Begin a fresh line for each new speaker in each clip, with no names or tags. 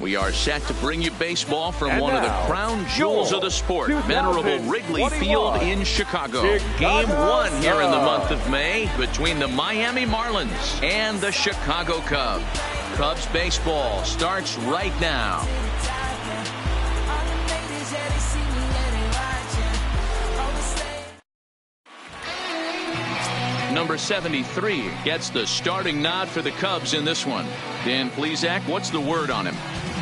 We are set to bring you baseball from one of the crown jewels of the sport, venerable Wrigley Field in Chicago. Game 1 here in the month of May between the Miami Marlins and the Chicago Cubs. Cubs baseball starts right now. Number 73 gets the starting nod for the Cubs in this one. Dan Plesac, what's the word on him?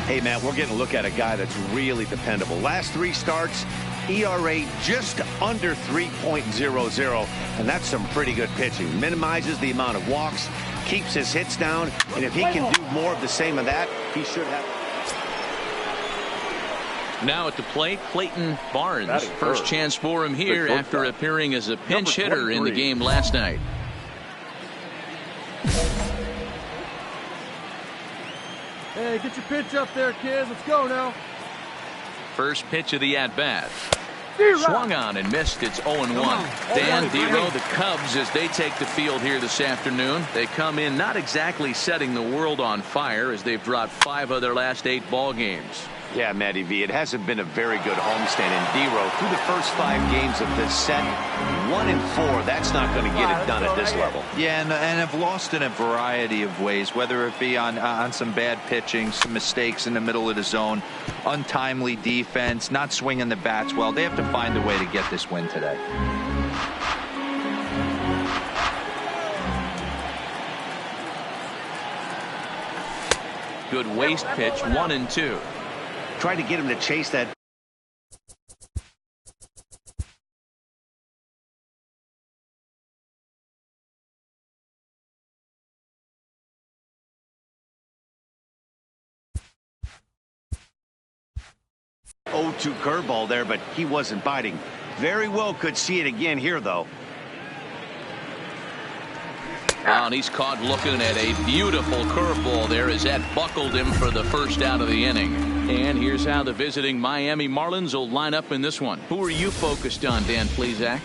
Hey, Matt, we're getting a look at a guy that's really dependable. Last 3 starts, ERA just under 3.00, and that's some pretty good pitching. Minimizes the amount of walks, keeps his hits down, and if he can do more of the same of that, he should have.
Now at the plate, Clayton Barnes. First chance for him here after appearing as a pinch hitter in the game last night.
Hey, get your pitch up there, kids. Let's go now.
First pitch of the at-bat. Swung on and missed. It's 0-1. Dan, Dero, the Cubs, as they take the field here this afternoon, they come in not exactly setting the world on fire as they've dropped 5 of their last 8 ball games.
Yeah, Matty V, it hasn't been a very good homestand. And Dero, through the first 5 games of this set, 1-4, that's not going to get it done at this level.
Yeah, and have lost in a variety of ways, whether it be on some bad pitching, some mistakes in the middle of the zone, untimely defense, not swinging the bats well. They have to find a way to get this win today.
Good waist pitch, 1-2.
Try to get him to chase that. Oh, 0-2 curveball there, but he wasn't biting. Very well could see it again here, though.
And he's caught looking at a beautiful curveball there as that buckled him for the first out of the inning. And here's how the visiting Miami Marlins will line up in this one. Who are you focused on, Dan Plesac?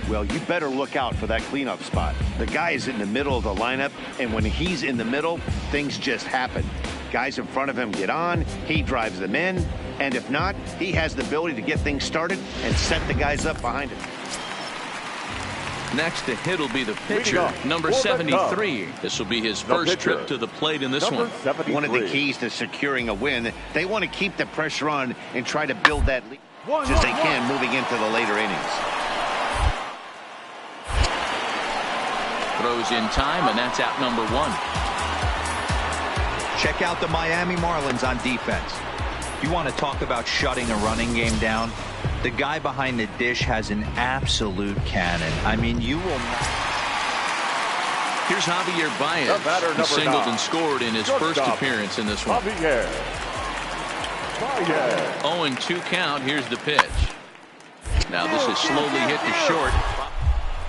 Well, you better look out for that cleanup spot. The guy is in the middle of the lineup, and when he's in the middle, things just happen. Guys in front of him get on, he drives them in, and if not, he has the ability to get things started and set the guys up behind him.
Next to hit will be the pitcher, number 73. This will be his first trip to the plate in this one.
One of the keys to securing a win, they want to keep the pressure on and try to build that lead as they can moving into the later innings.
Throws in time, and that's out number 1.
Check out the Miami Marlins on defense. You want to talk about shutting a running game down? The guy behind the dish has an absolute cannon. I mean, you will.
Here's Javier Baez. He singled and scored in his first appearance in this one. 0-2 count. Here's the pitch. Now this is slowly hit to short.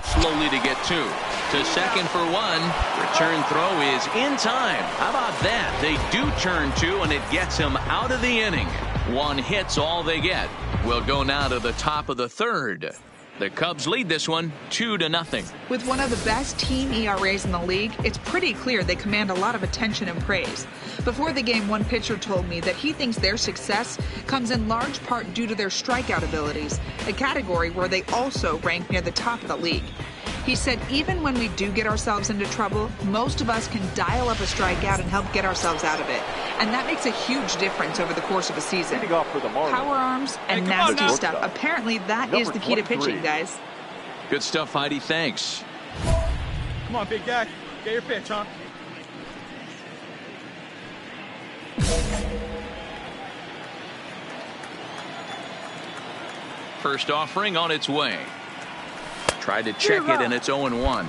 Slowly to get 2. To second for 1. Return throw is in time. How about that? They do turn 2, and it gets him out of the inning. 1 hit's all they get. We'll go now to the top of the 3rd. The Cubs lead this one 2-0.
With one of the best team ERAs in the league, it's pretty clear they command a lot of attention and praise. Before the game, one pitcher told me that he thinks their success comes in large part due to their strikeout abilities, a category where they also rank near the top of the league. He said even when we do get ourselves into trouble, most of us can dial up a strikeout and help get ourselves out of it. And that makes a huge difference over the course of a season. Power arms and nasty stuff. Apparently that is the key to pitching, guys.
Good stuff, Heidi. Thanks.
Come on, big guy. Get your pitch, huh?
First offering on its way. Tried to check it, and it's 0-1.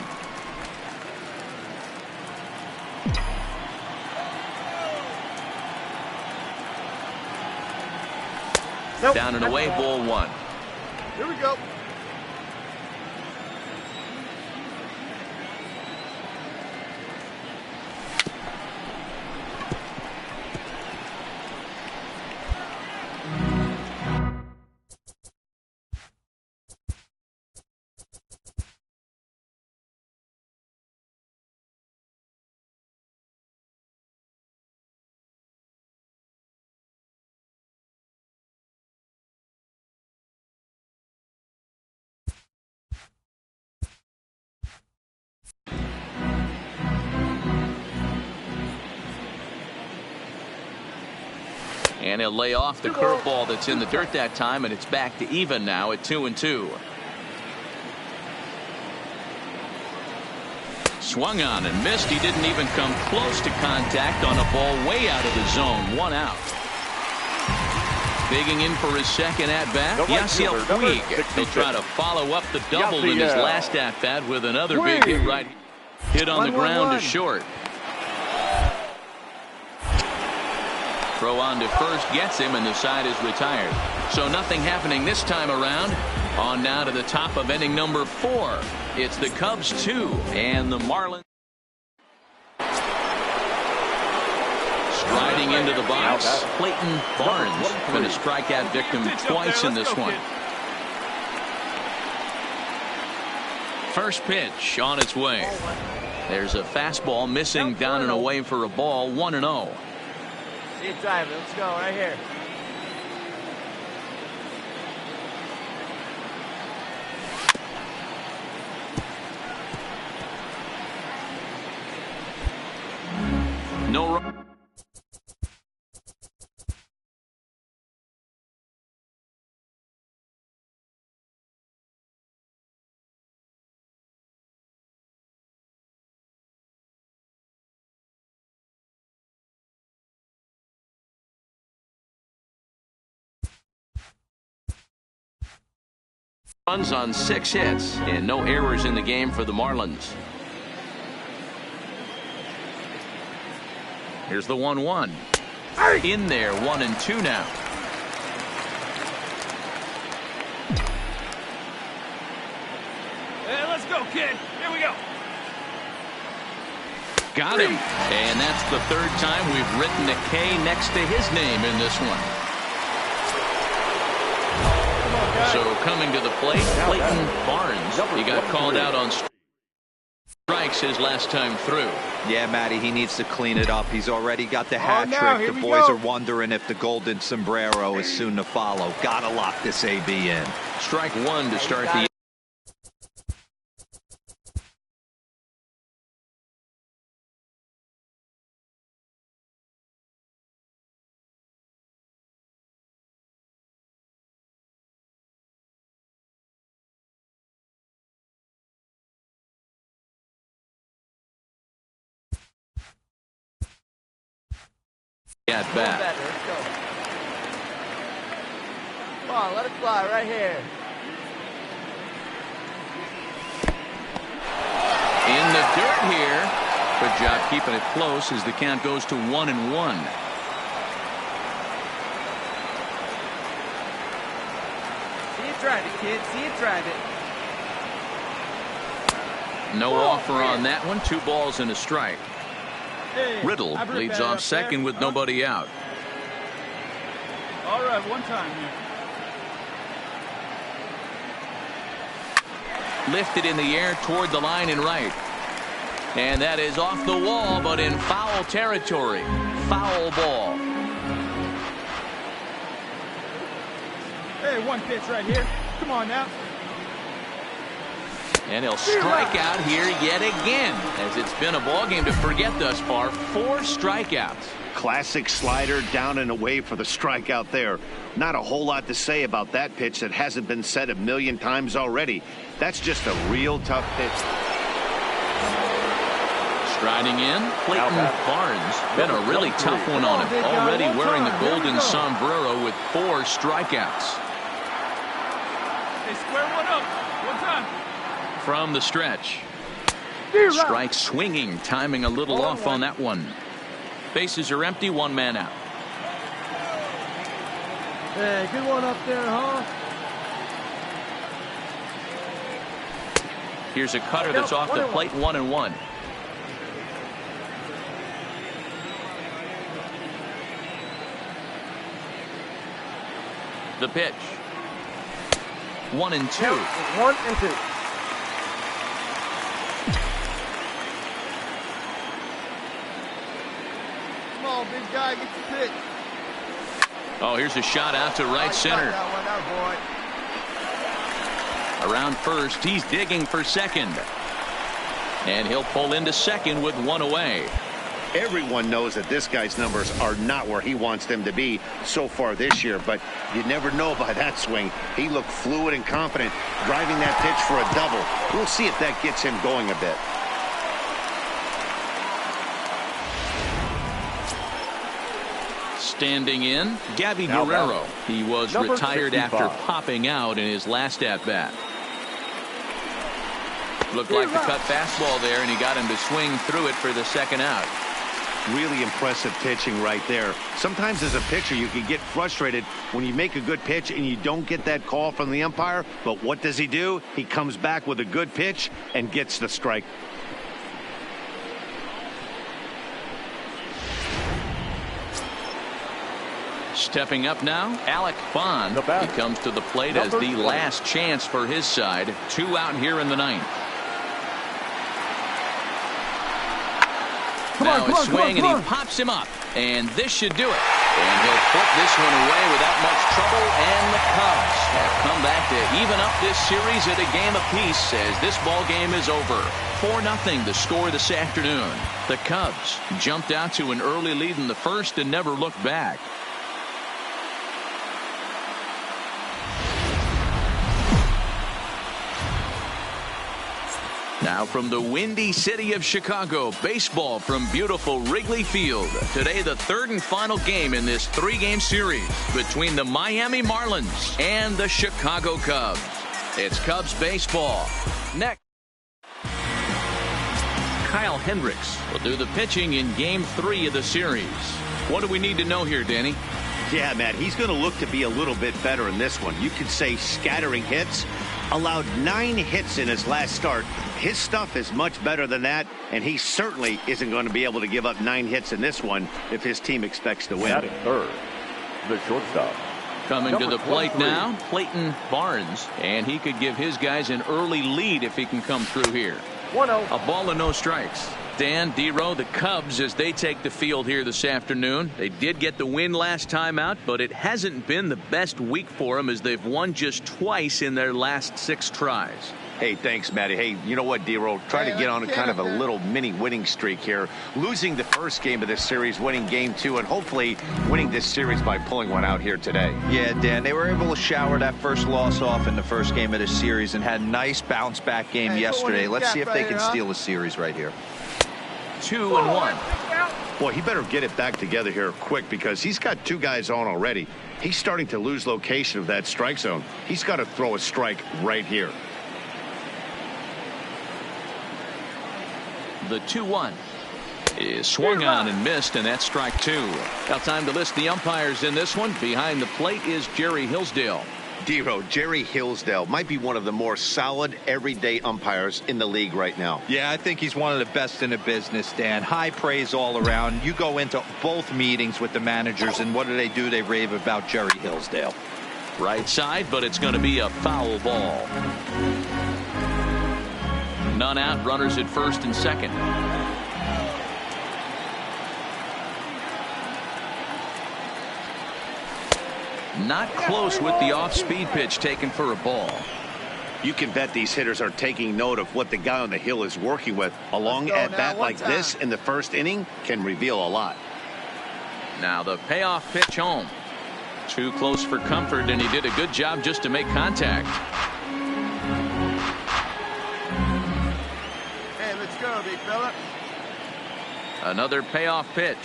Down and away, ball 1.
Here we go.
And he'll lay off the curveball that's in the dirt that time, and it's back to even now at 2-2. Swung on and missed. He didn't even come close to contact on a ball way out of the zone. 1 out. Digging in for his second at-bat, Ep14. He'll try to follow up the double in his last at-bat with another big hit right. Hit on the ground to short. Throw on to first gets him, and the side is retired. So nothing happening this time around. On now to the top of inning number 4. It's the Cubs 2 and the Marlins. Striding into the box, Clayton Barnes. Been a strikeout victim twice in this one. First pitch on its way. There's a fastball missing down and away for a ball. 1-0.
See you driving. Let's go right here.
No run. Runs on 6 hits and no errors in the game for the Marlins. Here's the 1-1. In there, 1-2 now.
Hey, let's go, kid. Here we go.
Got him. And that's the 3rd time we've written a K next to his name in this one. So coming to the plate, Clayton Barnes. He got called out on strikes his last time through.
Yeah, Matty, he needs to clean it up. He's already got the hat trick. The boys are wondering if the golden sombrero is soon to follow. Gotta lock this AB in.
Strike 1 to start the at bat.
Let's go. Come on, let it fly right here.
In the dirt here. Good job keeping it close as the count goes to 1-1.
See it drive it, kid. See it drive it.
No offer on that one. 2 balls and a strike. Riddle leads off second with nobody out.
All right, one time here.
Lifted in the air toward the line and right. And that is off the wall, but in foul territory. Foul ball.
Hey, one pitch right here. Come on now.
And he'll strike out here yet again, as it's been a ball game to forget thus far. 4 strikeouts.
Classic slider down and away for the strikeout there. Not a whole lot to say about that pitch that hasn't been said a million times already. That's just a real tough pitch.
Striding in, Clayton Barnes. Been a really tough one on him. Already wearing the golden sombrero with 4 strikeouts.
Hey, square one up. One time.
From the stretch. Strike swinging, timing a little off on that one. Bases are empty, 1 man out.
Hey, good one up there, huh?
Here's a cutter that's off the plate, 1-1. The pitch. 1-2.
1-2. Come on, big guy, get your pitch.
Oh, here's a shot out to right center. Around first, he's digging for second. And he'll pull into second with 1 away.
Everyone knows that this guy's numbers are not where he wants them to be so far this year, but you never know by that swing. He looked fluid and confident, driving that pitch for a double. We'll see if that gets him going a bit.
Standing in, Gabby Guerrero. He was retired after popping out in his last at-bat. Looked like the cut fastball there, and he got him to swing through it for the second out.
Really impressive pitching right there. Sometimes as a pitcher you can get frustrated when you make a good pitch and you don't get that call from the umpire, but what does he do? He comes back with a good pitch and gets the strike.
Stepping up now, Alec Bond. He comes to the plate as the last chance for his side. 2 out here in the 9th. Now a swing, and he pops him up. And this should do it. And he'll put this one away without much trouble. And the Cubs have come back to even up this series at a game apiece as this ball game is over. 4-0 the score this afternoon. The Cubs jumped out to an early lead in the first and never looked back. Now from the windy city of Chicago, baseball from beautiful Wrigley Field. Today the third and final game in this 3-game series between the Miami Marlins and the Chicago Cubs. It's Cubs baseball. Next, Kyle Hendricks will do the pitching in game 3 of the series. What do we need to know here, Danny?
Yeah, Matt, he's going to look to be a little bit better in this one. You could say scattering hits. Allowed 9 hits in his last start. His stuff is much better than that, and he certainly isn't going to be able to give up 9 hits in this one if his team expects to win.
At third, the shortstop.
Coming to the plate now, Clayton Barnes, and he could give his guys an early lead if he can come through here.
1-0.
A ball and no strikes. Dan, D-Row, the Cubs, as they take the field here this afternoon. They did get the win last time out, but it hasn't been the best week for them as they've won just twice in their last 6 tries.
Hey, thanks, Matty. Hey, you know what, D-Row? Try to get on kind of a little mini winning streak here. Losing the first game of this series, winning game 2, and hopefully winning this series by pulling one out here today.
Yeah, Dan, they were able to shower that first loss off in the first game of this series and had a nice bounce back game yesterday. Let's see if they can steal a series right here.
2-1.
Boy, he better get it back together here quick because he's got 2 guys on already. He's starting to lose location of that strike zone. He's got to throw a strike right here.
The 2-1 is swung on and missed, and that's strike 2. Now time to list the umpires in this one. Behind the plate is Jerry Hillsdale.
D-Row, Jerry Hillsdale might be one of the more solid everyday umpires in the league right now.
Yeah, I think he's one of the best in the business, Dan. High praise all around. You go into both meetings with the managers, and what do? They rave about Jerry Hillsdale.
Right side, but it's going to be a foul ball. None out, runners at first and second. Not close with the off-speed pitch taken for a ball.
You can bet these hitters are taking note of what the guy on the hill is working with. A long at-bat like this in the first inning can reveal a lot.
Now the payoff pitch home. Too close for comfort, and he did a good job just to make contact.
Hey, let's go, big fella.
Another payoff pitch.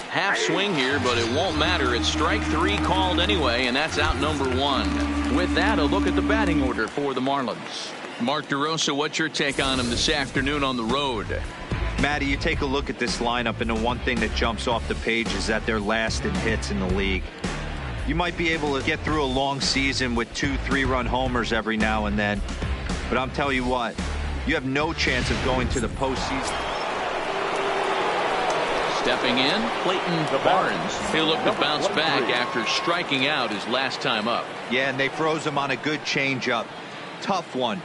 Half swing here, but it won't matter. It's strike 3 called anyway, and that's out number 1. With that, a look at the batting order for the Marlins. Mark DeRosa, what's your take on him this afternoon on the road?
Matty, you take a look at this lineup, and the one thing that jumps off the page is that they're last in hits in the league. You might be able to get through a long season with 2-3-run homers every now and then, but I'm telling you what, you have no chance of going to the postseason.
Stepping in, Clayton Barnes. He'll look to bounce back after striking out his last time up.
Yeah, and they froze him on a good changeup. Tough one.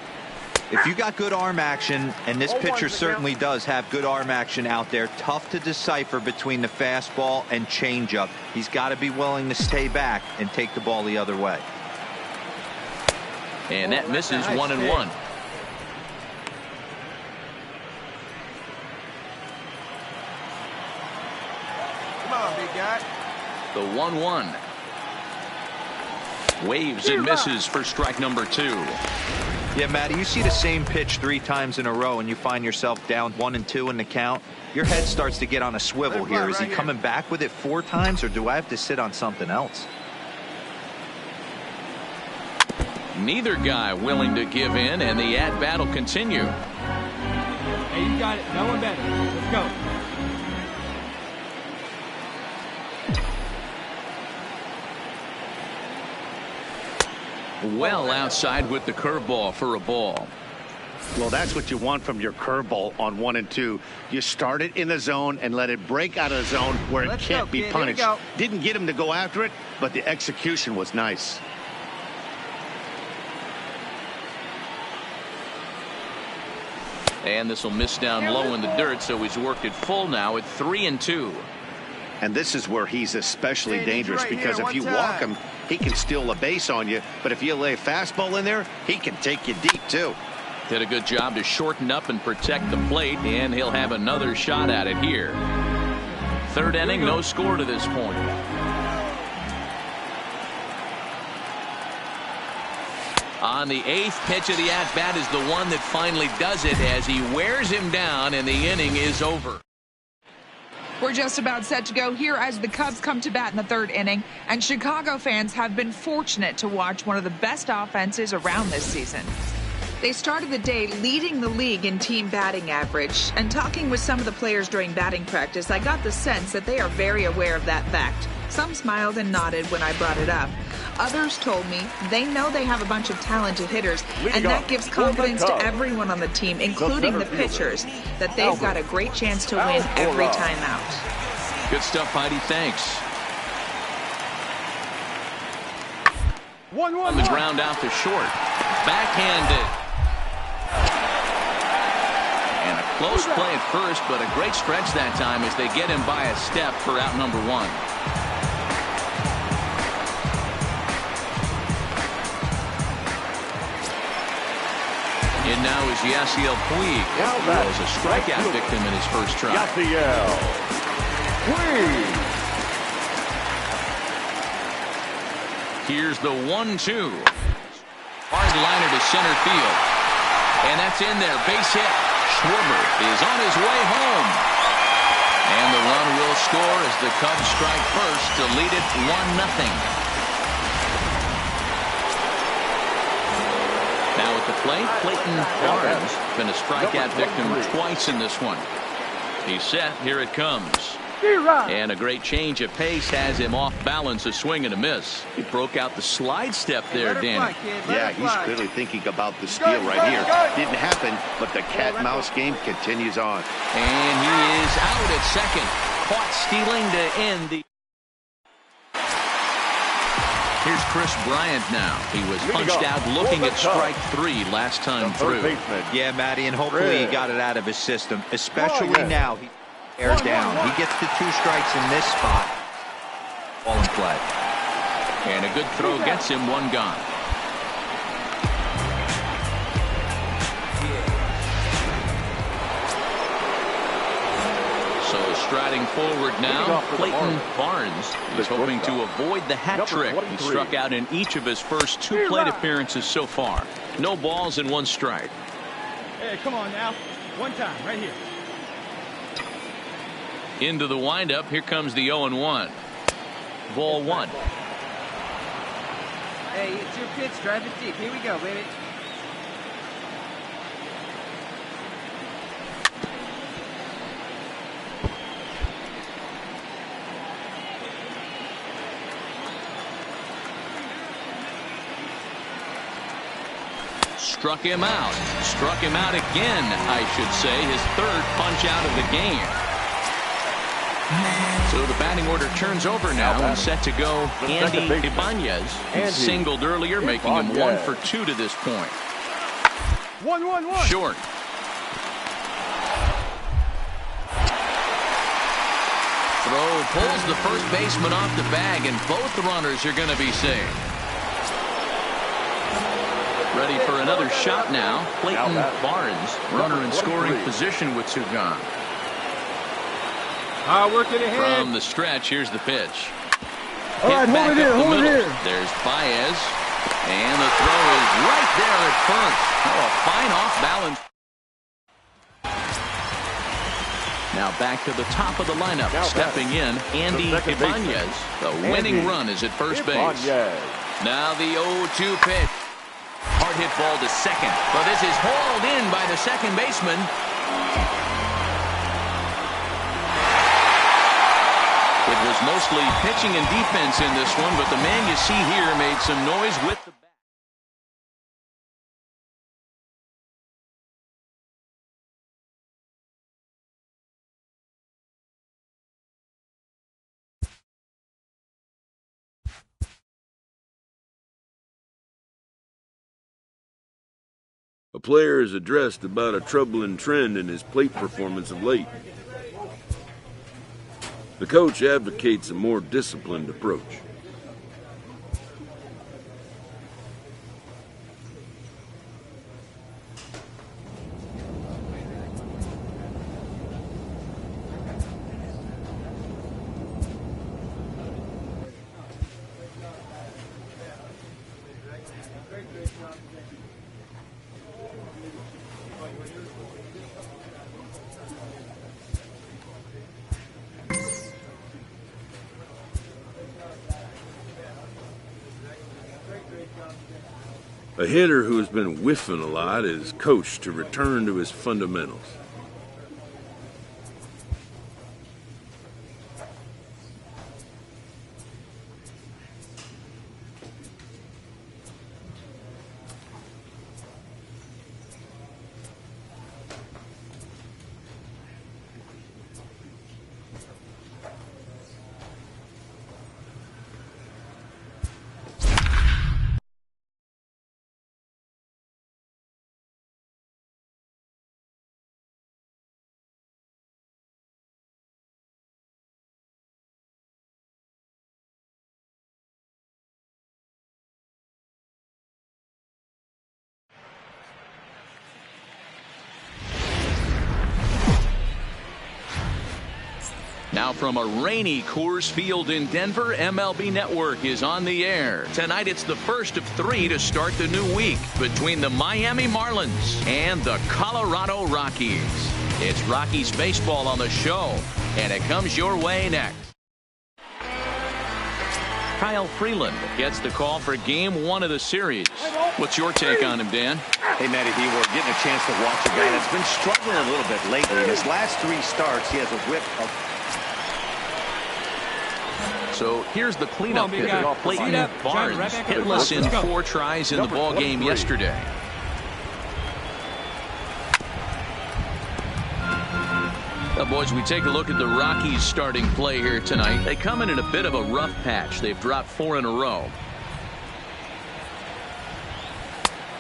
If you got good arm action, and this pitcher certainly does have good arm action out there, tough to decipher between the fastball and changeup. He's got to be willing to stay back and take the ball the other way.
And that misses 1-1. The 1-1. Waves and misses for strike number 2.
Yeah, Matty, you see the same pitch 3 times in a row and you find yourself down 1-2 in the count. Your head starts to get on a swivel here. Is he coming back with it 4 times, or do I have to sit on something else?
Neither guy willing to give in, and the at-bat will continue.
Hey, you got it. No one better. Let's go.
Well outside with the curveball for a ball.
Well, that's what you want from your curveball on 1 and 2. You start it in the zone and let it break out of the zone where it can't be punished. Didn't get him to go after it, but the execution was nice.
And this will miss down low in the dirt, so he's worked it full now at 3-2.
And this is where he's especially dangerous, because if you walk him, he can steal a base on you. But if you lay a fastball in there, he can take you deep, too.
Did a good job to shorten up and protect the plate, and he'll have another shot at it here. 3rd inning, no score to this point. On the 8th pitch of the at-bat is the one that finally does it as he wears him down, and the inning is over.
We're just about set to go here as the Cubs come to bat in the 3rd inning, and Chicago fans have been fortunate to watch one of the best offenses around this season. They started the day leading the league in team batting average, and talking with some of the players during batting practice, I got the sense that they are very aware of that fact. Some smiled and nodded when I brought it up. Others told me they know they have a bunch of talented hitters, and that gives confidence to everyone on the team, including the pitchers, that they've got a great chance to win every time out.
Good stuff, Heidi. Thanks.
1-1.
On the ground out to short. Backhanded. And a close play at first, but a great stretch that time as they get him by a step for out number 1. And now is Yasiel Puig, who was a strikeout victim in his first try.
Yasiel Puig.
Here's the 1-2. Hard liner to center field. And that's in there. Base hit. Schwarber is on his way home. And the run will score as the Cubs strike first to lead it 1-0. Now at the plate, Clayton Barnes been a strikeout victim twice in this one. He's set. Here it comes. And a great change of pace has him off balance, a swing and a miss. He broke out the slide step there, Danny.
Yeah, he's clearly thinking about the steal right here. Didn't happen, but the cat-mouse game continues on.
And he is out at second. Caught stealing to end the... Here's Chris Bryant now. He was punched out looking at strike 3 last time through.
Yeah, Matty, and hopefully he got it out of his system, especially now. He aired down. He gets the 2 strikes in this spot. Ball in play.
And a good throw gets him 1 gone. So striding forward now, Clayton Barnes is hoping to avoid the hat trick. He struck out in each of his first 2 plate appearances so far. No balls and 1 strike.
Hey, come on now. One time, right here.
Into the windup. Here comes the 0-1. Ball 1.
Hey, it's your pitch. Drive it deep. Here we go, baby.
Struck him out. Struck him out again, I should say. His 3rd punch out of the game. So the batting order turns over now and set to go Andy Ibanez. He singled earlier, making him 1 for 2 to this point.
1-1-1.
Short. Throw pulls the first baseman off the bag, and both runners are going to be saved. Ready for another shot now. Clayton Barnes, runner in scoring position with 2 gone.
Work it ahead.
From the stretch, here's the pitch.
All right, hold it here, hold it here.
There's Baez. And the throw is right there at first. Oh, a fine off balance. Now back to the top of the lineup. Stepping in, Andy Ibanez. The winning run is at first base. Now the 0-2 pitch. Hard hit ball to second. But this is hauled in by the second baseman. It was mostly pitching and defense in this one, but the man you see here made some noise with the bat.
A player is addressed about a troubling trend in his plate performance of late. The coach advocates a more disciplined approach. A hitter who has been whiffing a lot is coached to return to his fundamentals.
Now from a rainy Coors Field in Denver, MLB Network is on the air. Tonight it's the first of 3 to start the new week between the Miami Marlins and the Colorado Rockies. It's Rockies baseball on the show, and it comes your way next. Kyle Freeland gets the call for Game 1 of the series. What's your take on him, Dan?
Hey, Matty B, we're getting a chance to watch a guy that's been struggling a little bit lately. In his last 3 starts, he has a whip of...
So here's the cleanup hitter. Clayton Barnes hitless in 4 tries in the ball game yesterday. Well, boys, we take a look at the Rockies starting play here tonight. They come in a bit of a rough patch. They've dropped 4 in a row.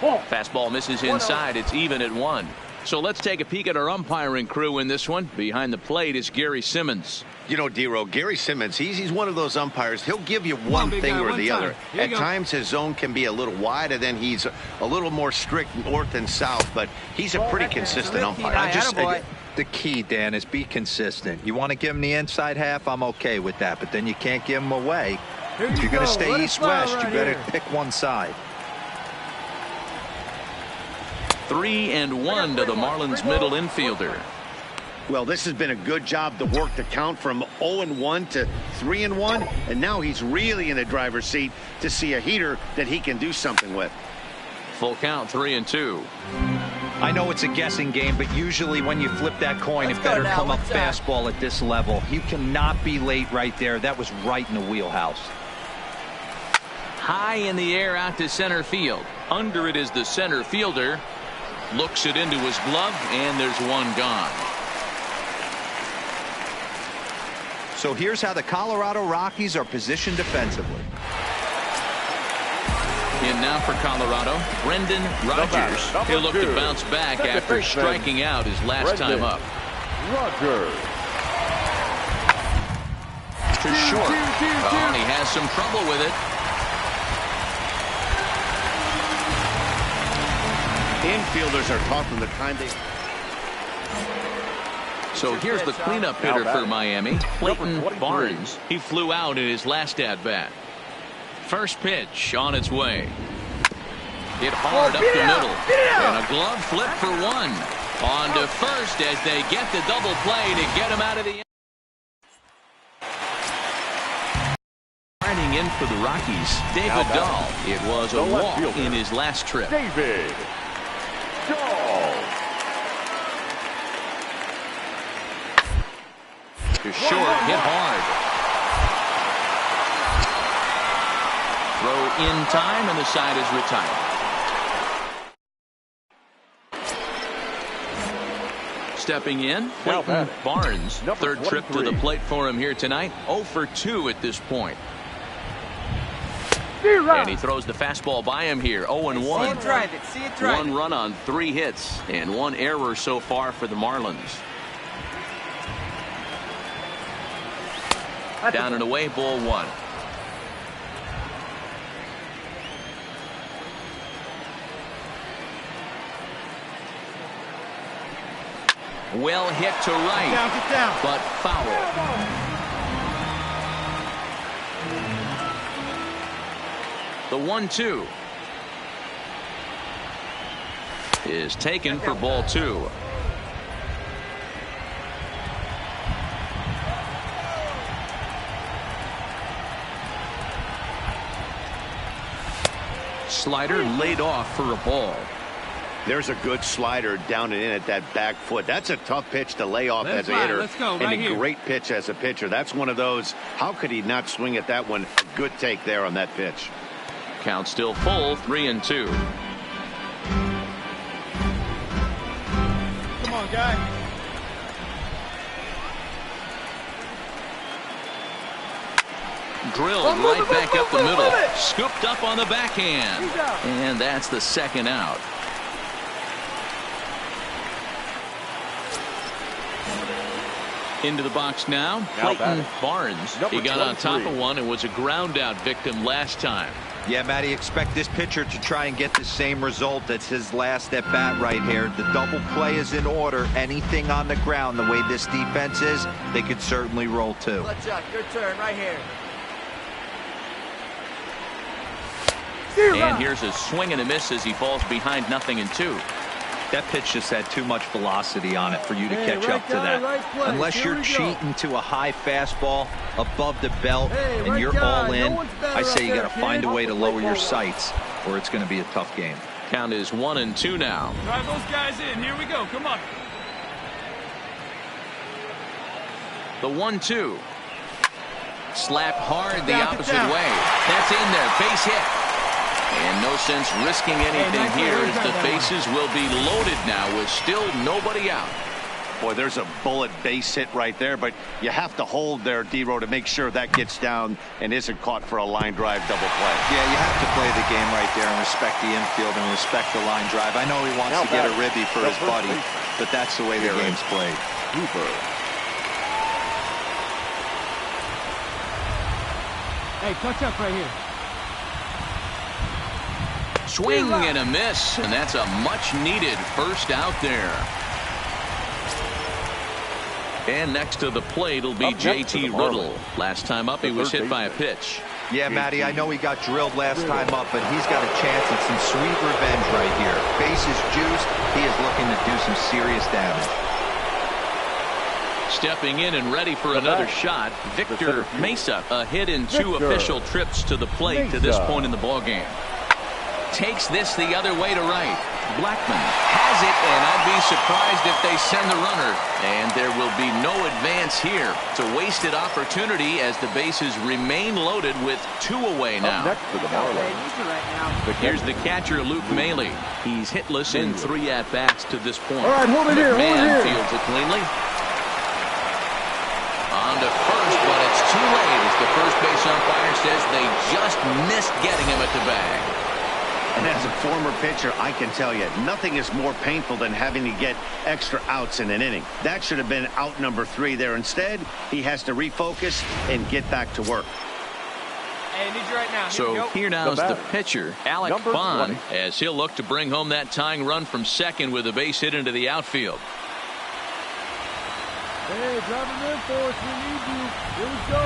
Fastball misses inside. It's even at 1. So let's take a peek at our umpiring crew in this one. Behind the plate is Gary Simmons.
You know, D-Row, Gary Simmons, he's one of those umpires. He'll give you one thing or the other. At times, his zone can be a little wide, and then he's a little more strict north and south, but he's a pretty consistent umpire.
The key, Dan, is be consistent. You want to give him the inside half, I'm okay with that, but then you can't give him away. If you're going to stay east-west, you better pick one side.
3-1 to the Marlins middle infielder.
Well, this has been a good job to work the count from 0-1 to 3-1, and now he's really in the driver's seat to see a heater that he can do something with.
Full count, 3-2.
I know it's a guessing game, but usually when you flip that coin, it better come up fastball at this level. You cannot be late right there. That was right in the wheelhouse.
High in the air out to center field. Under it is the center fielder. Looks it into his glove, and there's one gone.
So here's how the Colorado Rockies are positioned defensively.
In now for Colorado, Brendan Rodgers. He'll look to bounce back after striking out his last time up.
Rodgers.
To short. Oh, he has some trouble with it.
Infielders are taught from the time they...
So here's the cleanup hitter for Miami, Clayton Barnes. He flew out in his last at-bat. First pitch on its way. Hit hard up the middle. And a glove flip for one. On to first as they get the double play to get him out of the... Riding in for the Rockies, David Dahl. It was a walk in his last trip.
David Dahl.
To short, hit hard. Throw in time, and the side is retired. Stepping in, Clayton Barnes. Third trip to the plate for him here tonight. 0 for 2 at this point. And he throws the fastball by him here. 0-1.
See it drive it. See it drive it.
1 run on 3 hits and 1 error so far for the Marlins. Down and away, ball 1. Well hit to right,
Get down.
but foul. The 1-2 is taken for ball 2. Slider laid off for a ball.
There's a good slider down and in at that back foot. That's a tough pitch to lay off as a hitter.
Let's go,
and
right
a
here.
great pitch as a pitcher. That's one of those. How could he not swing at that one? A good take there on that pitch.
Count still full, 3-2.
Come on, guy.
Drilled right back up the middle. Scooped up on the backhand. And that's the second out. Into the box now, Clayton Barnes. He got on top of one and was a ground out victim last time.
Yeah, Matty, expect this pitcher to try and get the same result. That's his last at bat right here. The double play is in order. Anything on the ground, the way this defense is, they could certainly roll too.
Let's up. Good turn right here.
And here's a swing and a miss as he falls behind 0-2.
That pitch just had too much velocity on it for you to catch up to that. Unless you're cheating to a high fastball above the belt and you're all in, I say you got to find a way to lower your sights or it's going to be a tough game.
Count is 1-2 now.
Drive those guys in. Here we go. Come on.
The 1-2. Slap hard the opposite way. That's in there. Base hit. And no sense risking anything here as the bases will be loaded now with still nobody out.
Boy, there's a bullet base hit right there, but you have to hold there, D-Row, to make sure that gets down and isn't caught for a line drive double play.
Yeah, you have to play the game right there and respect the infield and respect the line drive. I know he wants to get a ribby for his buddy, but that's the way the game's played.
Hey, touch up right here.
Swing and a miss, and that's a much-needed first out there. And next to the plate will be J.T. Riddle. Last time up, he was hit by a pitch.
Yeah, Matty, I know he got drilled last time up, but he's got a chance at some sweet revenge right here. Bases juiced. He is looking to do some serious damage.
Stepping in and ready for another shot, Victor Mesa. A hit in 2 official trips to the plate to this point in the ballgame. Takes this the other way to right. Blackman has it, and I'd be surprised if they send the runner. And there will be no advance here. It's a wasted opportunity as the bases remain loaded with 2 away now. Here's the catcher, Luke Maley. He's hitless in 3 at-bats to this point.
All right, hold it here, hold it
McMahon
here.
fields it cleanly. On to first, but it's too late as the first base umpire says they just missed getting him at the bag.
And as a former pitcher, I can tell you, nothing is more painful than having to get extra outs in an inning. That should have been out number 3 there. Instead, he has to refocus and get back to work.
Hey, I need you right now.
So here now is the pitcher, Alec Bond, as he'll look to bring home that tying run from second with a base hit into the outfield.
Hey, drive him in for us. We need you. Here we go.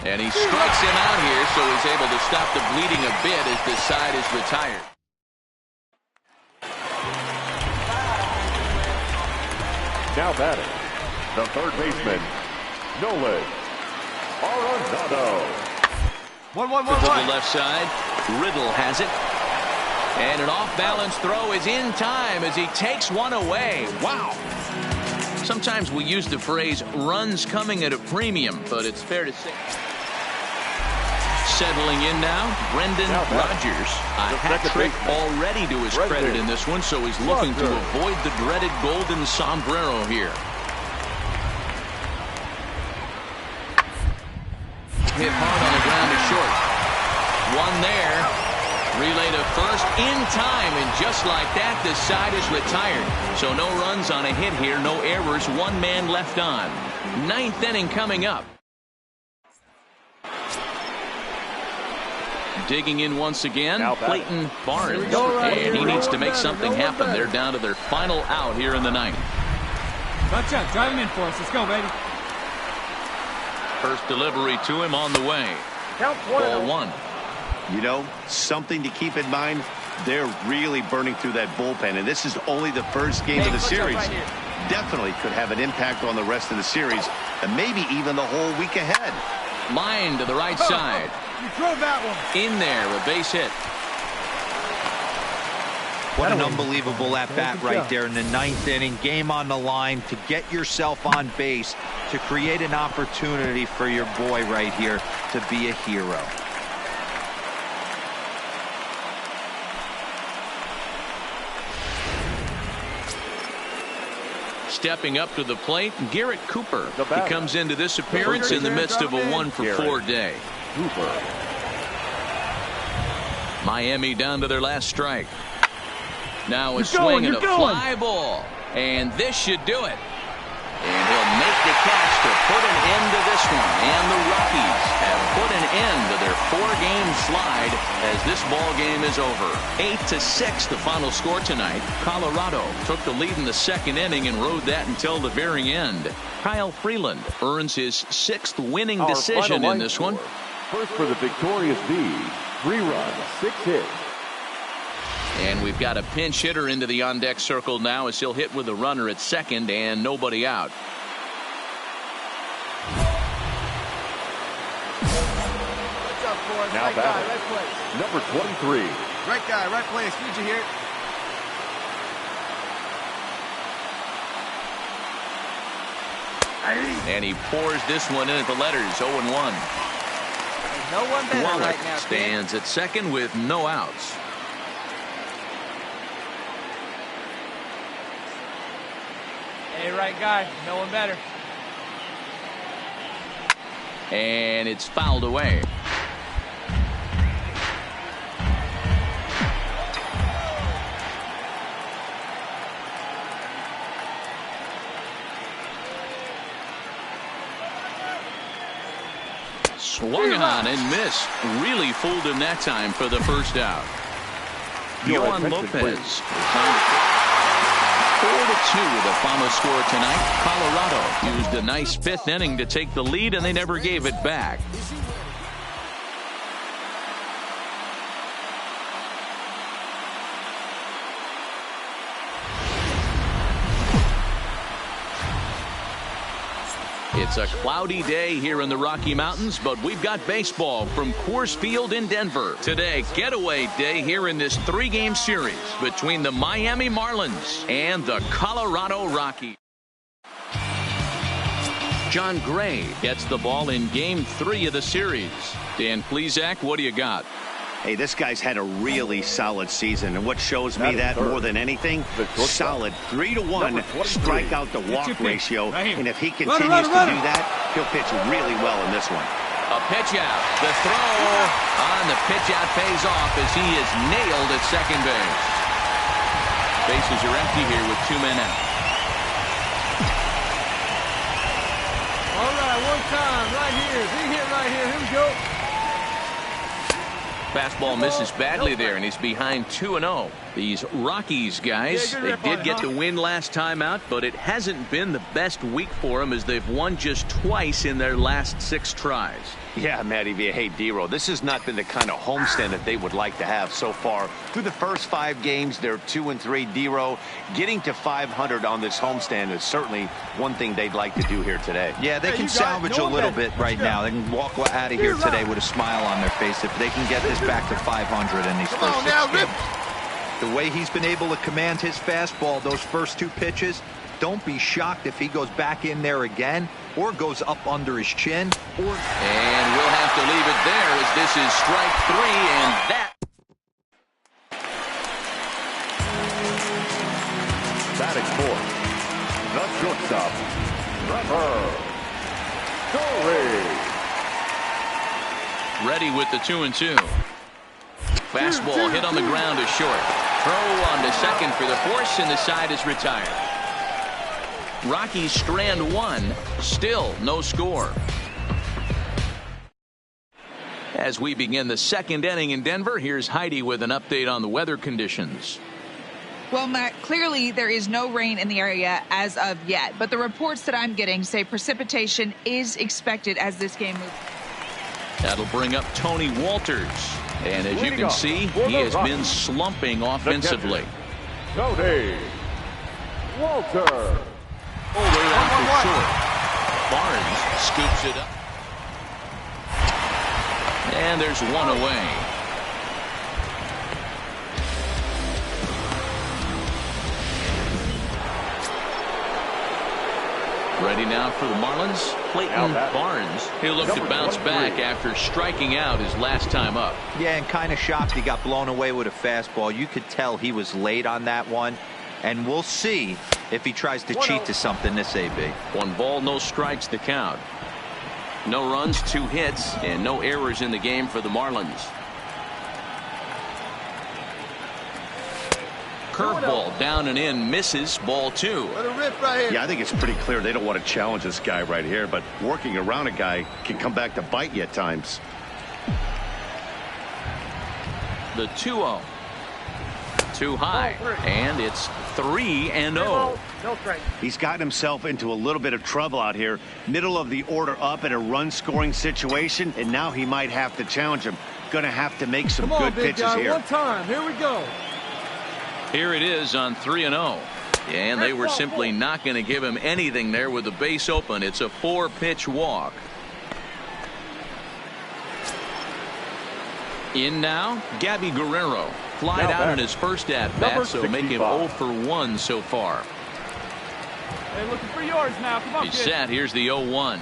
And he strikes him out here, so he's able to stop the bleeding a bit as this side is retired.
Now batting, the third baseman, Nolan Arenado.
1-1-1-1.
To the left side, Riddle has it. And an off-balance throw is in time as he takes one away. Wow. Sometimes we use the phrase runs coming at a premium, but it's fair to say. Settling in now, Brendan Rodgers. A hat trick already to his credit in this one, so he's looking to avoid the dreaded golden sombrero here. Hit hard on the ground to short. One there. Relay to first in time, and just like that, the side is retired. So no runs on a hit here, no errors, one man left on. Ninth inning coming up. Digging in once again, Clayton Barnes. And he needs to make something happen. They're down to their final out here in the ninth.
Gotcha. Drive him in for us. Let's go, baby.
First delivery to him on the way. Ball one.
You know, something to keep in mind, they're really burning through that bullpen, and this is only the first game of the series. Definitely could have an impact on the rest of the series, and maybe even the whole week ahead.
Line to the right side.
You drove that one.
In there, a base hit.
What an unbelievable at-bat right there in the ninth inning. Game on the line to get yourself on base, to create an opportunity for your boy right here to be a hero.
Stepping up to the plate, Garrett Cooper. He comes into this appearance in the midst of a 1-for-4 day. Miami down to their last strike. Now a swing and a fly ball. And this should do it. And he'll make the catch to put an end to this one. And the Rockies have put an end to their 4-game slide as this ball game is over. 8-6 the final score tonight. Colorado took the lead in the second inning and rode that until the very end. Kyle Freeland earns his 6th winning decision in this one.
First for the victorious V, 3 runs, 6 hits.
And we've got a pinch hitter into the on-deck circle now as he'll hit with a runner at second and nobody out.
What's up, boys?
Now
right guy, right place.
Number 23.
Right guy, right place. Need you here.
And he pours this one in at the letters, 0-1.
No one better
Wallach
right now,
stands at second with no outs.
Hey, right guy. No one better.
And it's fouled away. Swung on and missed. Really fooled him that time for the first out. Yohan Lopez. 4-2 the final score tonight. Colorado used a nice 5th inning to take the lead, and they never gave it back. It's a cloudy day here in the Rocky Mountains, but we've got baseball from Coors Field in Denver. Today, getaway day here in this 3-game series between the Miami Marlins and the Colorado Rockies. John Gray gets the ball in Game 3 of the series. Dan Plesac, what do you got?
Hey, this guy's had a really solid season, and what shows me that more than anything, solid 3-1 strikeout to walk ratio, and if he continues to do that, he'll pitch really well in this one.
A pitch out. The throw on the pitch out pays off as he is nailed at second base. Bases are empty here with 2 men out.
All right, one time, right here. Big hit right here. Here we go.
Fastball misses badly there, and he's behind 2-0. These Rockies guys, they did get the win last time out, but it hasn't been the best week for them as they've won just twice in their last 6 tries.
Yeah, Matty V. Hey, D-Row, this has not been the kind of homestand that they would like to have so far. Through the first 5 games, they're 2-3. D-Row getting to 500 on this homestand is certainly one thing they'd like to do here today.
Yeah, they can salvage a little bit right now. They can walk out of here today with a smile on their face if they can get this back to 500 in these first 6 games. The way he's been able to command his fastball those first 2 pitches, don't be shocked if he goes back in there again or goes up under his chin.
And we'll have to leave it there as this is strike 3, and that.
Batting fourth, the shortstop, Trevor Story.
Ready with the 2-2. Fastball hit on the ground is short. Throw on to second for the force, and the side is retired. Rockies strand 1. Still no score. As we begin the 2nd inning in Denver, here's Heidi with an update on the weather conditions.
Well, Matt, clearly there is no rain in the area as of yet, but the reports that I'm getting say precipitation is expected as this game moves.
That'll bring up Tony Walters. And as you can see, he has been slumping offensively.
Tony Walters.
Over and for short. Barnes scoops it up. And there's 1 away. Ready now for the Marlins, Clayton Barnes. He'll look to bounce back after striking out his last time up.
Yeah, and kind of shocked he got blown away with a fastball. You could tell he was late on that one. And we'll see if he tries to cheat to something this AB.
1 ball, no strikes the count. No runs, 2 hits, and no errors in the game for the Marlins. Curveball down and in, misses, ball 2.
Let it rip right here.
Yeah, I think it's pretty clear they don't want to challenge this guy right here, but working around a guy can come back to bite you at times.
The 2-0. Too high, and it's 3-0.
He's gotten himself into a little bit of trouble out here. Middle of the order up in a run-scoring situation, and now he might have to challenge him. Going to have to make some good pitches here.
One time. Here we go.
Here it is on 3-0. And they were simply not going to give him anything there with the base open. It's a 4-pitch walk. In now, Gabby Guerrero. Flied out in his first at-bat, so make him 0 for 1 so far.
Hey, looking for yours now. Come on,
He's
kid.
set. Here's the 0-1.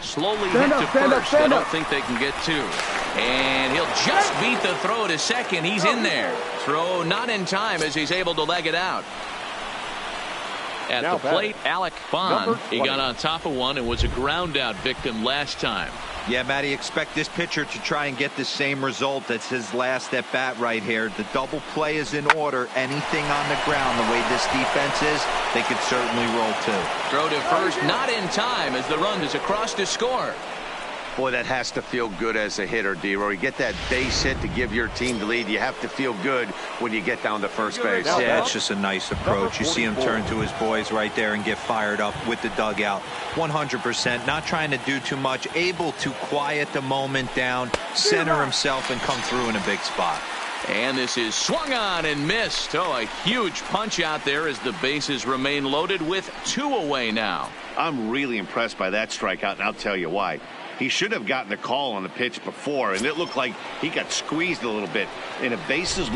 Slowly hit to first. I don't think they can get 2. And he'll just beat the throw to second. He's in there. Throw not in time as he's able to leg it out. At the plate, Alec Bond. He got on top of one and was a ground out victim last time.
Yeah, Matty, expect this pitcher to try and get the same result. That's his last at bat right here. The double play is in order. Anything on the ground, the way this defense is, they could certainly roll 2.
Throw to first, not in time as the run is across to score.
Boy, that has to feel good as a hitter, D-Roy. You get that base hit to give your team the lead. You have to feel good when you get down to first base.
Yeah, it's just a nice approach. You see him turn to his boys right there and get fired up with the dugout. 100%. Not trying to do too much. Able to quiet the moment down, center himself, and come through in a big spot.
And this is swung on and missed. Oh, a huge punch out there as the bases remain loaded with 2 away now.
I'm really impressed by that strikeout, and I'll tell you why. He should have gotten a call on the pitch before, and it looked like he got squeezed a little bit. And if bases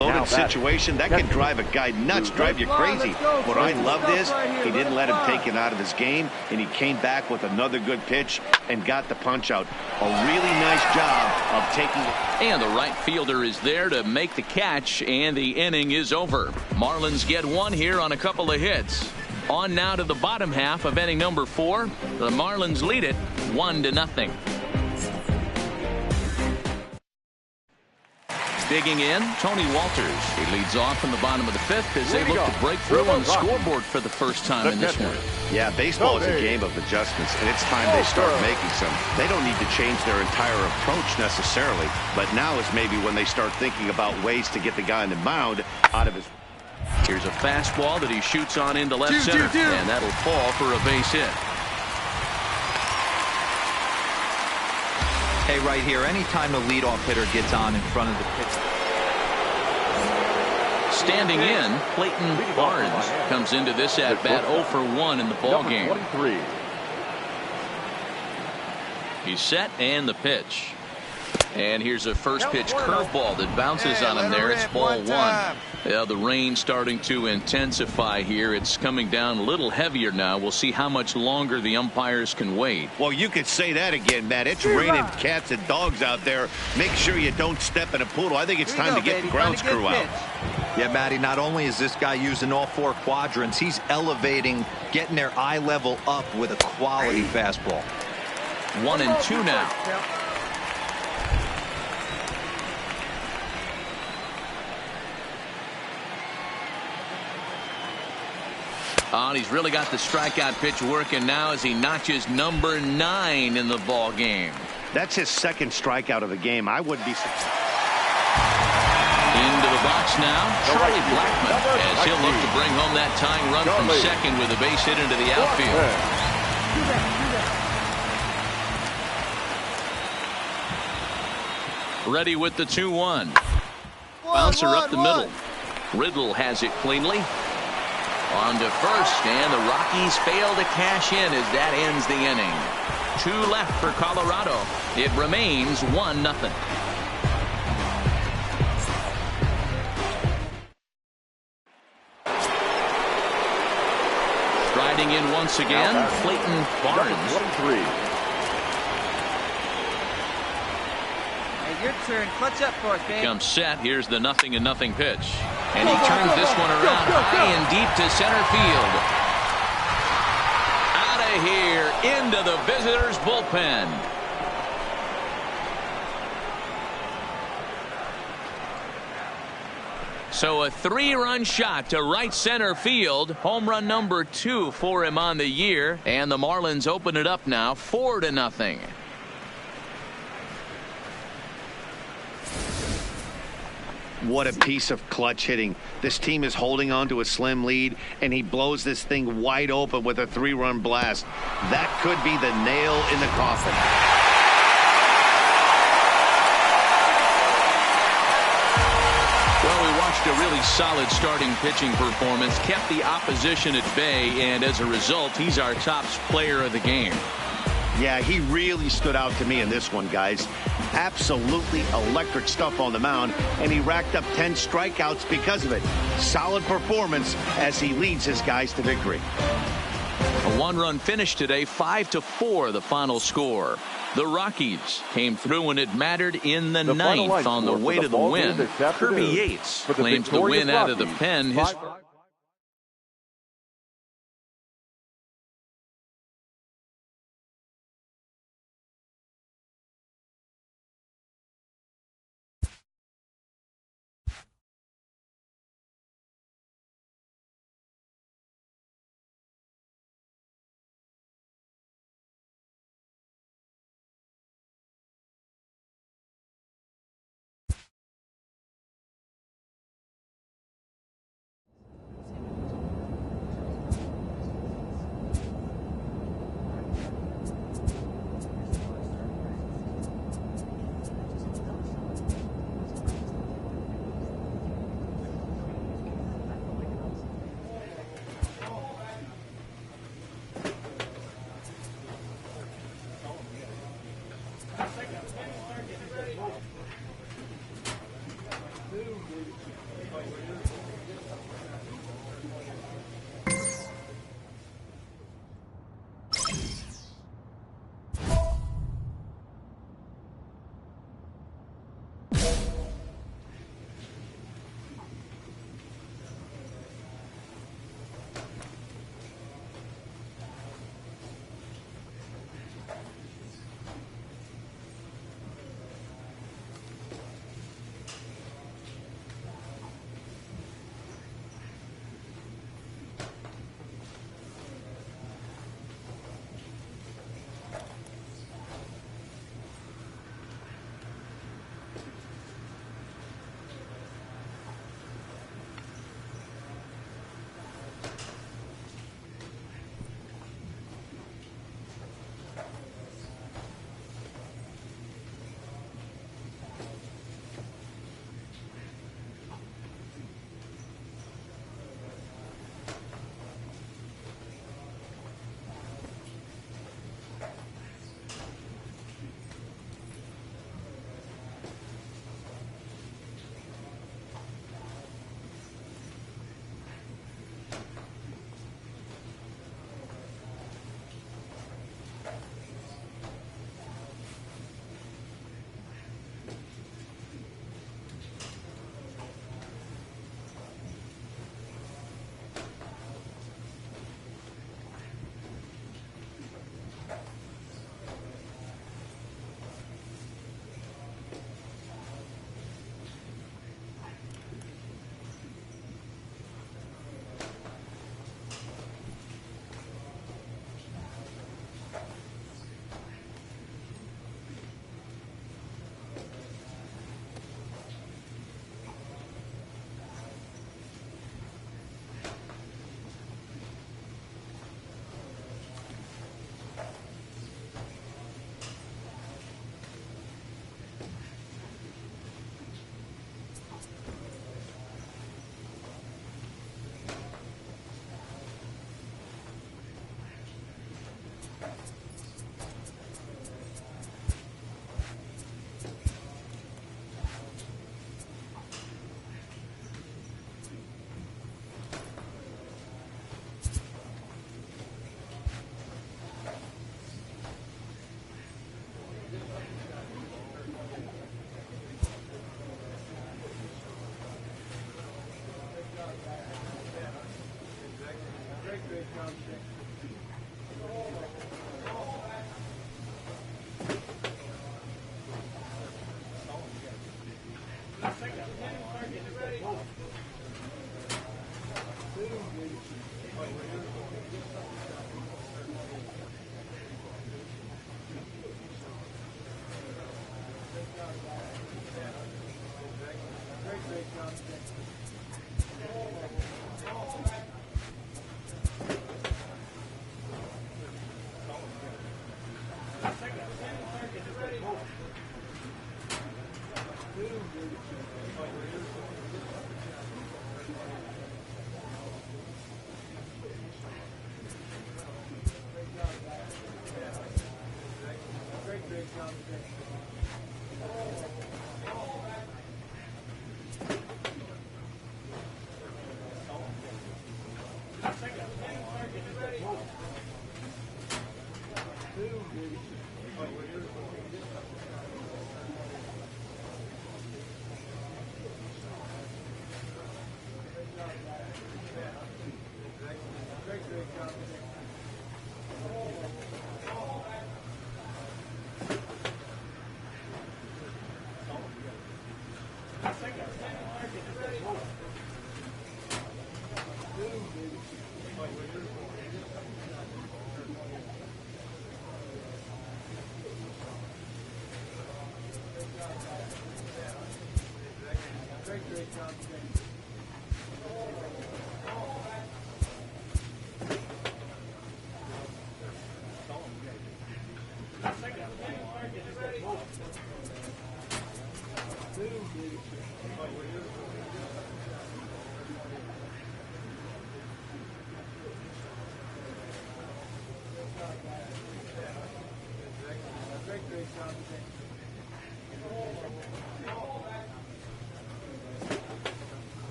Loaded situation, that can drive a guy nuts, drive you crazy. What I loved is he didn't let him take it out of his game, and he came back with another good pitch and got the punch out. A really nice job of taking it.
And the right fielder is there to make the catch, and the inning is over. Marlins get one here on a couple of hits. On now to the bottom half of inning number 4. The Marlins lead it 1-0. Digging in, Tony Walters. He leads off in the bottom of the 5th as they look to break through on the scoreboard for the first time in this one.
Yeah, baseball is a game of adjustments, and it's time they start making some. They don't need to change their entire approach necessarily, but now is maybe when they start thinking about ways to get the guy on the mound out of his.
Here's a fastball that he shoots on into left center, and that'll fall for a base hit.
Hey, right here, anytime the leadoff hitter gets on in front of the pitch.
Standing in, Clayton Barnes comes into this at bat 0 for 1 in the ball game. He's set, and the pitch. And here's a first pitch curveball that bounces on him there. It's ball 1. Yeah, the rain starting to intensify here. It's coming down a little heavier now. We'll see how much longer the umpires can wait.
Well, you could say that again, Matt. It's raining cats and dogs out there. Make sure you don't step in a poodle. I think it's time to get the grounds crew out.
Yeah, Matty, not only is this guy using all 4 quadrants, he's elevating, getting their eye level up with a quality fastball.
1-2 now. Oh, and he's really got the strikeout pitch working now as he notches number 9 in the ball game.
That's his second strikeout of the game. I wouldn't be surprised.
Into the box now, Charlie Blackmon, as he'll look to bring home that tying run from second with a base hit into the outfield. Ready with the 2-1. Bouncer up the middle. Riddle has it cleanly. On to first, and the Rockies fail to cash in as that ends the inning. 2 left for Colorado. It remains 1-0. Striding in once again, Clayton Barnes.
Your turn. Clutch up for us, babe.
Comes set. Here's the 0-0 pitch. And he turns this one around high and deep to center field. Out of here into the visitors' bullpen. So a 3-run shot to right center field. Home run number 2 for him on the year. And the Marlins open it up now 4-0.
What a piece of clutch hitting. This team is holding on to a slim lead, and he blows this thing wide open with a 3-run blast. That could be the nail in the coffin.
Well, we watched a really solid starting pitching performance, kept the opposition at bay, and as a result, he's our top player of the game.
Yeah, he really stood out to me in this one, guys. Absolutely electric stuff on the mound, and he racked up 10 strikeouts because of it. Solid performance as he leads his guys to victory.
A 1-run finish today, 5-4 the final score. The Rockies came through when it mattered in the 9th on the way to the win. Kirby Yates claims the win out of the pen. His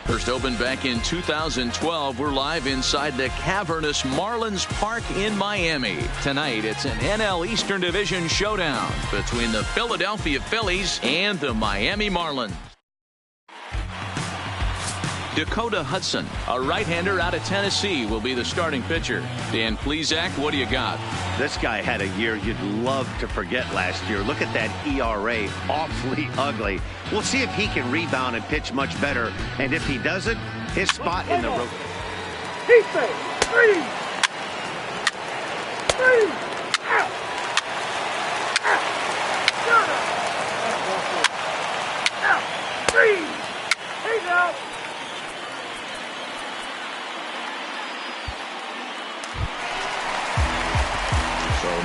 First opened back in 2012. We're live inside the cavernous Marlins Park in Miami. Tonight, it's an NL Eastern Division showdown between the Philadelphia Phillies and the Miami Marlins. Dakota Hudson, a right-hander out of Tennessee, will be the starting pitcher. Dan Plesac, what do you got?
This guy had a year you'd love to forget last year. Look at that ERA, awfully ugly. We'll see if he can rebound and pitch much better. And if he doesn't, his spot in the rotation.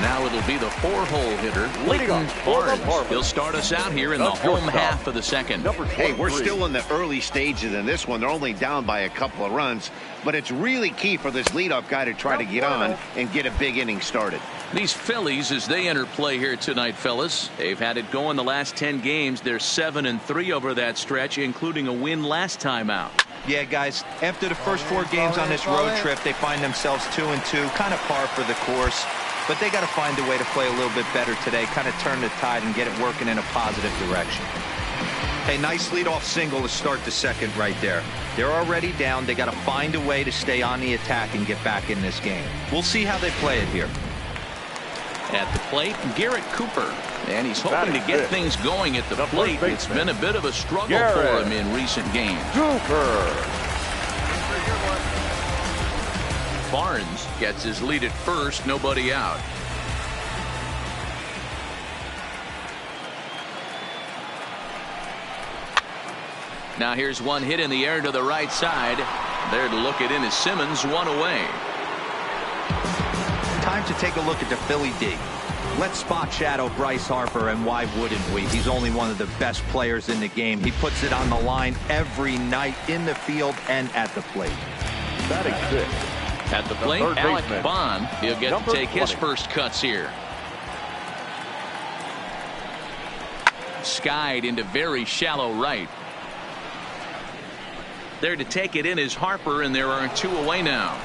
Now it'll be the four-hole hitter, Leighton Barnes. He'll start us out here in the home half of the second.
Hey, we're still in the early stages in this one. They're only down by a couple of runs, but it's really key for this leadoff guy to try to get on and get a big inning started.
These Phillies, as they enter play here tonight, fellas, they've had it going the last 10 games. They're 7-3 over that stretch, including a win last time out.
Yeah, guys, after the first 4 games on this road trip, they find themselves 2-2, kind of par for the course. But they got to find a way to play a little bit better today, kind of turn the tide and get it working in a positive direction. Hey, nice leadoff single to start the second right there. They're already down. They got to find a way to stay on the attack and get back in this game. We'll see how they play it here.
At the plate, Garrett Cooper. And he's hoping to get things going at the plate. It's been a bit of a struggle for him in recent games. Barnes gets his lead at first, nobody out. Now here's one hit in the air to the right side. There to look it in is Simmons, one away.
Time to take a look at the Philly D. Let's spot shadow Bryce Harper, and why wouldn't we? He's only one of the best players in the game. He puts it on the line every night in the field and at the plate.
Batting sixth.
At the plate, Alec Bond. He'll get to take his first cuts here. Skied into very shallow right. There to take it in is Harper, and there are 2 away now.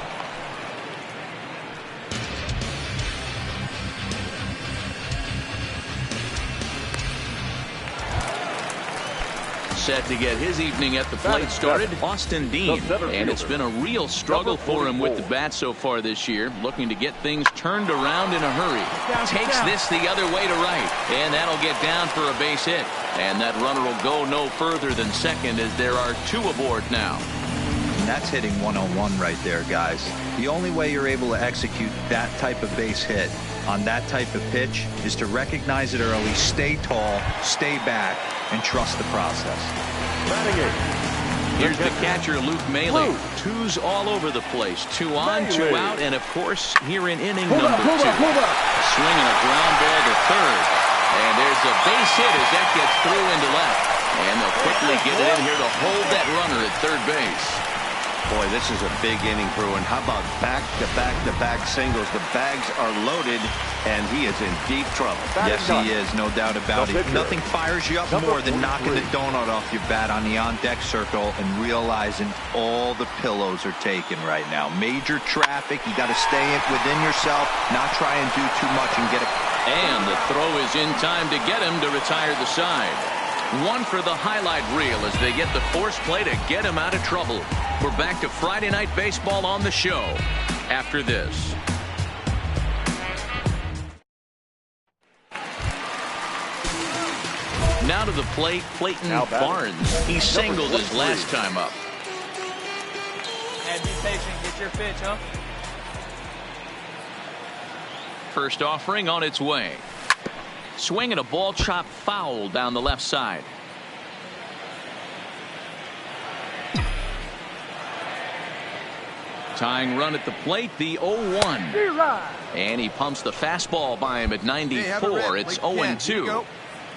Set to get his evening at the plate started, Austin Dean. And it's been a real struggle for him with the bat so far this year, looking to get things turned around in a hurry. Takes this the other way to right, and that'll get down for a base hit. And that runner will go no further than second, as there are 2 aboard now.
And that's hitting 101 right there, guys. The only way you're able to execute that type of base hit on that type of pitch is to recognize it early, stay tall, stay back, and trust the process.
Here's the catcher, Luke Maile. 2s all over the place. 2 on, 2 out, and of course, here in inning number 2. Swinging a ground ball to third. And there's a base hit as that gets through into left. And they'll quickly get it in here to hold that runner at third base.
Boy, this is a big inning, Bruin. How about back-to-back-to-back singles? The bags are loaded, and he is in deep trouble.
Yes, he is, no doubt about it. Nothing fires you up more than knocking the donut off your bat on the on-deck circle and realizing all the pillows are taken right now. Major traffic. You got to stay within yourself, not try and do too much and get it.
And the throw is in time to get him to retire the side. 1 for the highlight reel as they get the force play to get him out of trouble. We're back to Friday Night Baseball on the show after this. Now to the plate, Clayton Barnes. He singled his last time up.
And be patient. Get your pitch, huh?
First offering on its way. Swing and a ball chopped foul down the left side. Tying run at the plate, the 0-1. And he pumps the fastball by him at 94. It's 0-2.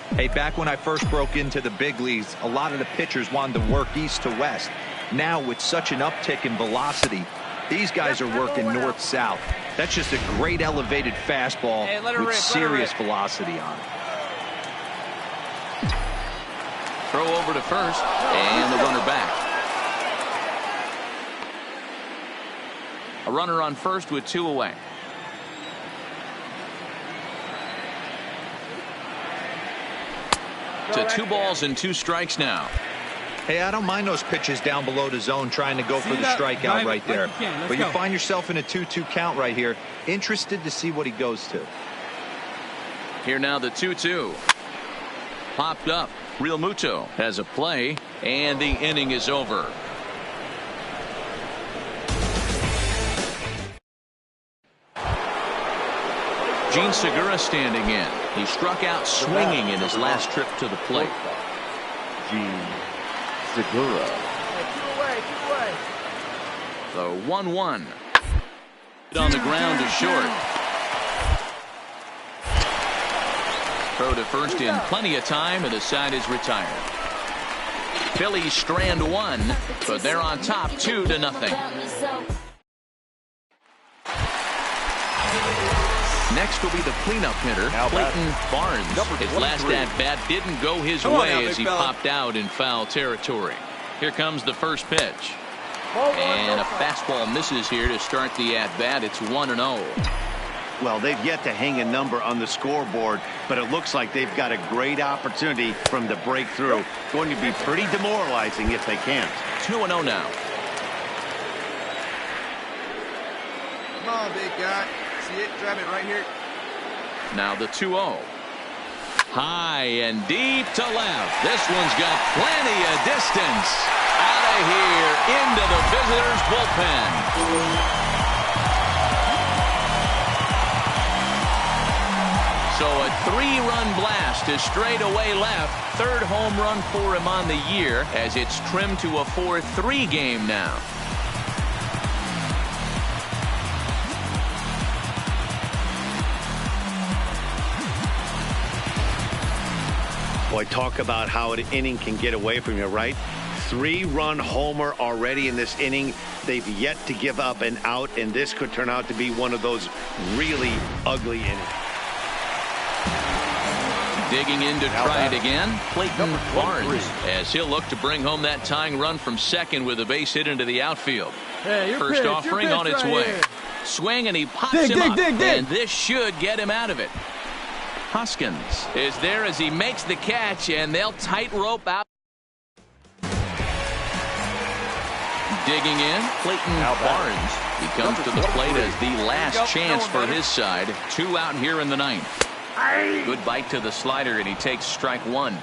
Hey, back when I first broke into the big leagues, a lot of the pitchers wanted to work east to west. Now, with such an uptick in velocity, these guys are working north-south. That's just a great elevated fastball with serious velocity on it.
Throw over to first, and the runner back. A runner on first with 2 away. To 2 balls and 2 strikes now.
Hey, I don't mind those pitches down below the zone trying to go for the strikeout right there. But you find yourself in a 2-2 count right here. Interested to see what he goes to.
Here now the 2-2. Popped up. Real Muto has a play, and the inning is over. Gene Segura standing in. He struck out swinging in his last trip to the plate.
Gene Segura.
The 1-1. On the ground to short. Throw to first in plenty of time, and the side is retired. Phillies strand 1, but they're on top 2-0. Next will be the cleanup hitter, Clayton Barnes. His last at-bat didn't go his way as he popped out in foul territory. Here comes the first pitch. And a fastball misses here to start the at-bat. It's 1-0.
Well, they've yet to hang a number on the scoreboard, but it looks like they've got a great opportunity from the breakthrough. Going to be pretty demoralizing if they can't.
2-0 now.
Come on, big guy. See it? Grab it right here.
Now the 2-0. High and deep to left. This one's got plenty of distance. Out of here into the visitors' bullpen. So a 3-run blast to straightaway left. Third home run for him on the year as it's trimmed to a 4-3 game now.
Boy, talk about how an inning can get away from you, right? 3-run homer already in this inning. They've yet to give up an out, and this could turn out to be one of those really ugly innings.
Digging in to try it again, Clayton Barnes, as he'll look to bring home that tying run from second with a base hit into the outfield. First offering on its way. Swing, and he pops him up, and this should get him out of it. Hoskins is there as he makes the catch, and they'll tightrope out. Digging in, Clayton Barnes. He comes to the plate as the last chance for his side. 2 out here in the 9th. Good bite to the slider, and he takes strike 1.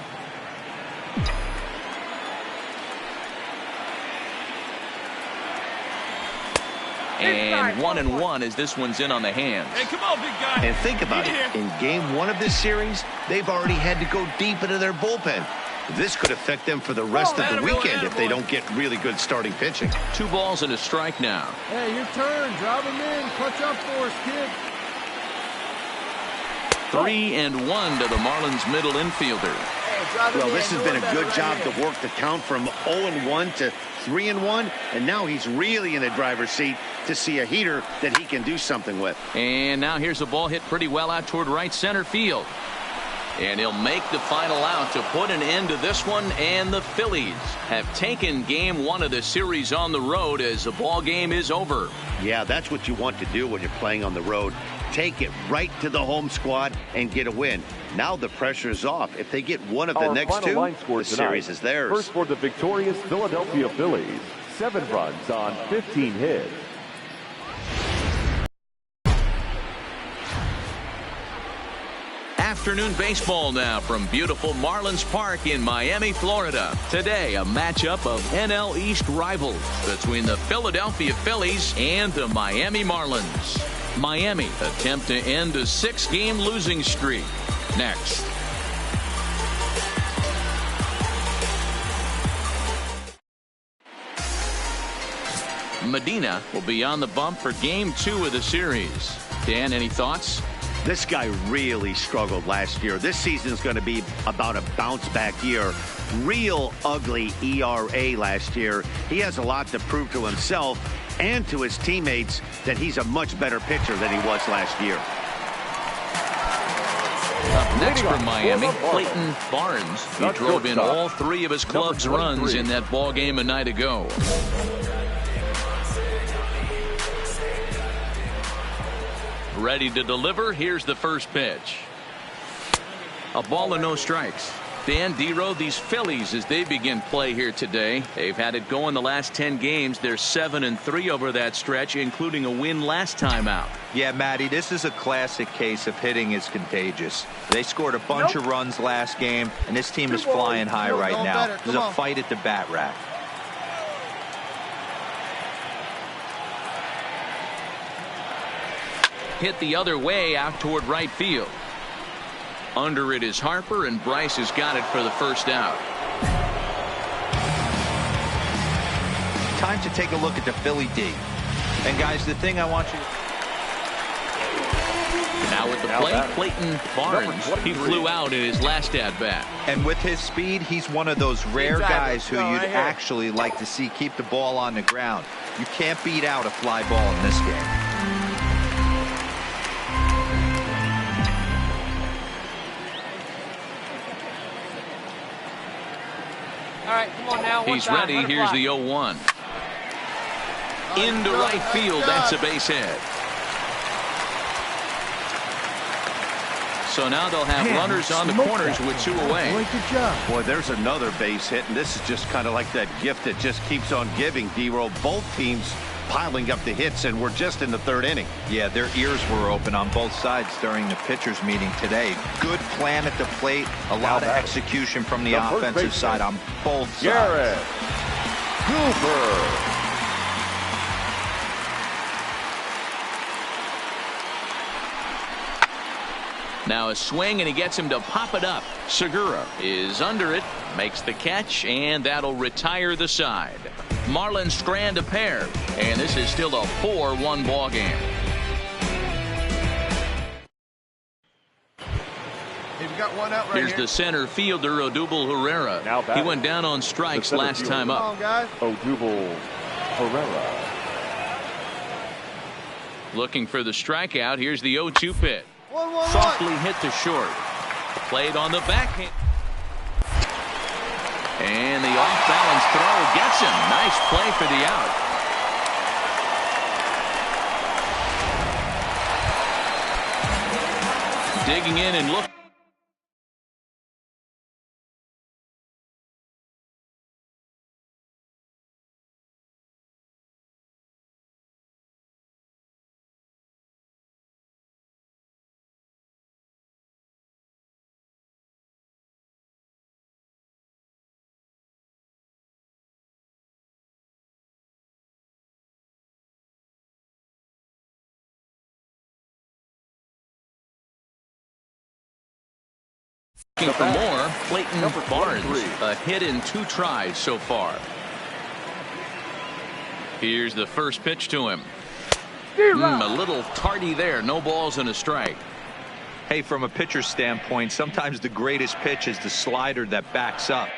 And 1-1 as this one's in on the hands.
Hey, come on, big guy.
And think about it. In game 1 of this series, they've already had to go deep into their bullpen. This could affect them for the rest of the weekend if they don't get really good starting pitching.
2 balls and a strike now.
Hey, your turn. Drive him in. Clutch up for us, kid.
3-1 to the Marlins middle infielder.
Well, this has been a good job to work the count from 0-1 to 3-1, and now he's really in the driver's seat to see a heater that he can do something with.
And now here's a ball hit pretty well out toward right center field. And he'll make the final out to put an end to this one, and the Phillies have taken game 1 of the series on the road as the ball game is over.
Yeah, that's what you want to do when you're playing on the road. Take it right to the home squad and get a win. Now the pressure is off. If they get one of the next 2, the series is theirs.
First for the victorious Philadelphia Phillies, 7 runs on 15 hits.
afternoon baseball now from beautiful Marlins Park in Miami, Florida. Today, a matchup of NL East rivals between the Philadelphia Phillies and the Miami Marlins. Miami attempt to end a 6-game losing streak. Next. Medina will be on the bump for game 2 of the series. Dan, any thoughts?
This guy really struggled last year. This season is going to be about a bounce back year. Real ugly ERA last year. He has a lot to prove to himself and to his teammates that he's a much better pitcher than he was last year.
Up next from Miami, Clayton Barnes. He drove in all 3 of his club's runs in that ball game a night ago. Ready to deliver. Here's the first pitch. A ball and no strikes. Dan, D-Row, these Phillies, as they begin play here today, they've had it going the last 10 games. They're 7-3 over that stretch, including a win last time out.
Yeah, Matty, this is a classic case of hitting is contagious. They scored a bunch of runs last game, and this team is flying high right now. There's a fight at the bat rack.
Hit the other way out toward right field. Under it is Harper, and Bryce has got it for the first out.
Time to take a look at the Philly D. And guys, the thing I want you to...
Now with the plate, Clayton Barnes. He flew out in his last at-bat.
And with his speed, he's one of those rare guys who you'd actually like to see keep the ball on the ground. You can't beat out a fly ball in this game.
All right, come on now.
He's ready. Here's the 0-1. Into right field. That's a base hit. So now they'll have runners on the corners with 2 away.
Good job. Boy, there's another base hit, and this is just kind of like that gift that just keeps on giving, D-Row. Both teams piling up the hits, and we're just in the 3rd inning.
Yeah, their ears were open on both sides during the pitchers meeting today. Good plan at the plate, a lot of execution from the offensive side on both sides.
Cooper.
Now a swing, and he gets him to pop it up. Segura is under it, makes the catch, and that'll retire the side. Marlins strand a pair, and this is still a 4-1 ball game.
He's got one out right
Here's the center fielder, Odubel Herrera. He went down on strikes last time up.
Come on, guys.
Odubel Herrera.
Looking for the strikeout. Here's the 0-2 pitch.
1-1-1.
Softly hit to short. Played on the backhand. And the off-balance throw gets him. Nice play for the out. Digging in and look. Looking for more, Clayton Barnes. A hit in 2 tries so far. Here's the first pitch to him. A little tardy there. No balls and a strike.
Hey, from a pitcher's standpoint, sometimes the greatest pitch is the slider that backs up.